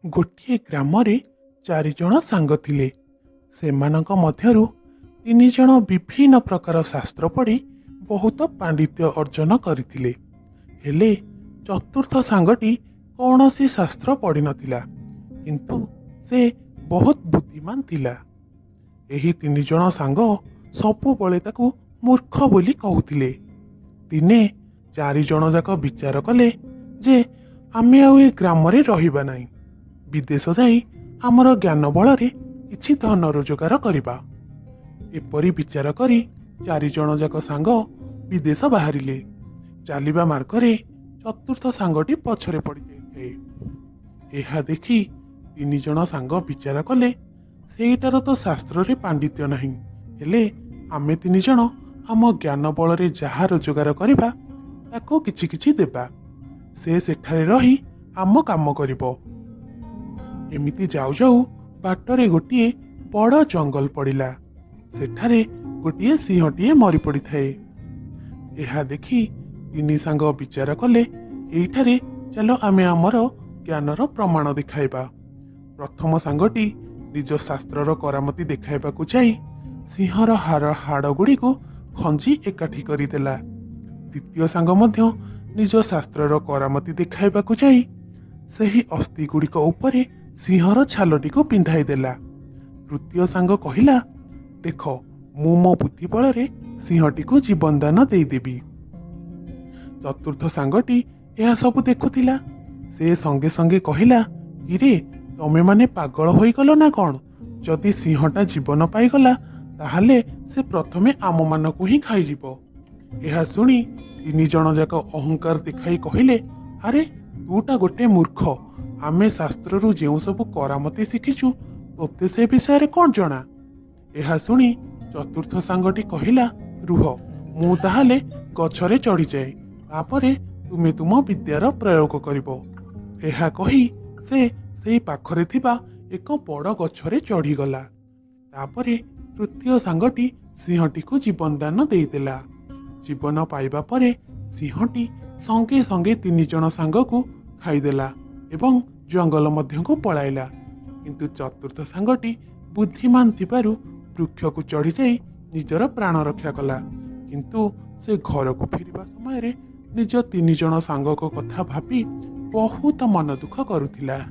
गोटे ग्राम रे 4 जण सांग थिले। सेमानंक मध्यरु 3 जण विभिन्न प्रकार शास्त्र पढ़ी बहुत पांडित्य अर्जन करथिले। हेले चतुर्थ सांगटी कौनसी शास्त्र पढ़ी नथिला, किंतु से बहुत बुद्धिमान थिला। एही 3 जण सांग सबु बळे ताकू मूर्ख बोली कहूथिले। दिने 4 जण जाक विचार कले जे आमे आउ ए ग्राम रे रहिबा नाही, विदेश जाई आमर ज्ञान बल रे किछि धन रोजगार करिबा। एपरी विचार करी 4 जण जाक सांग विदेश बाहरिले। चलिबा मार्ग रे चतुर्थ सांगटी पछरे पड़ी जाइए। एहा देखी 3 जण सांग विचार कले सेटार तो शास्त्र रे पांडित्य नहीं, हेले आमे 3 जण आम ज्ञान बल रे जहा रोजगार करिबा ताको किछि किछि देबा, से सेठारे रही आम काम करिबो। एमिति जाऊ जाऊ बाटरे गोटिए बड़ जंगल पड़िला। सेठारे गोटिए सिंहटिए मरी पड़ी थाए। एहा देखी 3 सांग विचार कले एइठारे चलो आमे आमर ज्ञानर प्रमाण देखाइबा। प्रथम सांगटी निज शास्त्रर करामती देखाइबाकू जाई सिंहर हाड़ गुड़ी को खंजी एकाठी करिदेला। द्वितीय सांग मध्य निज शास्त्रर करामती देखाइबाकू जाई सही अस्थि गुड़िक उपरे सिंहर छालटी को पिंधाई देला। तृतीय सांग कहिला, देख मु मो बुद्धि बल रे सिंहटी को जीवन दान देदेवी। चतुर्थ सांगटी यह सब देखुथिला। से संगे संगे कहिला, किरे तमे माने पागल होई गलो ना कौन? जदि सिंहटा जीवन पाईगला ताहले से प्रथमे आम मानकू ही खाइजिबो। यह सुनी 3 जण जाक अहंकार देखाई कहिले, अरे तूटा गोटे मूर्ख, आमे शास्त्ररू जेउ सबु करामती शिखिचु तोते से विषय कौन जना? यह सुनी चतुर्थ सांगटी कहिला, रुह मु ताहले गछरे चढ़ी जाए, तापरे तुमे तुम विद्यार प्रयोग करिबो। एहा कही से पाखरे थिबा एक बड़ गछरे चढ़ी गला। तापरे तृतीय सांगटी सिंहटी को जीवन दान देदेला। जीवन पाइबा परे सिंहटी संगे संगे 3 जण सांग को खाइदेला एवं जंगल मध्य को पलाइला। किंतु चतुर्थ सांगटी बुद्धिमान थिबारु वृक्ष को चढ़ी जाई निजर प्राण रक्षा कला। किंतु से घर को फेरिबा समय रे निज 3 जण सांग को कथा भाबी बहुत मन दुख करुथिला।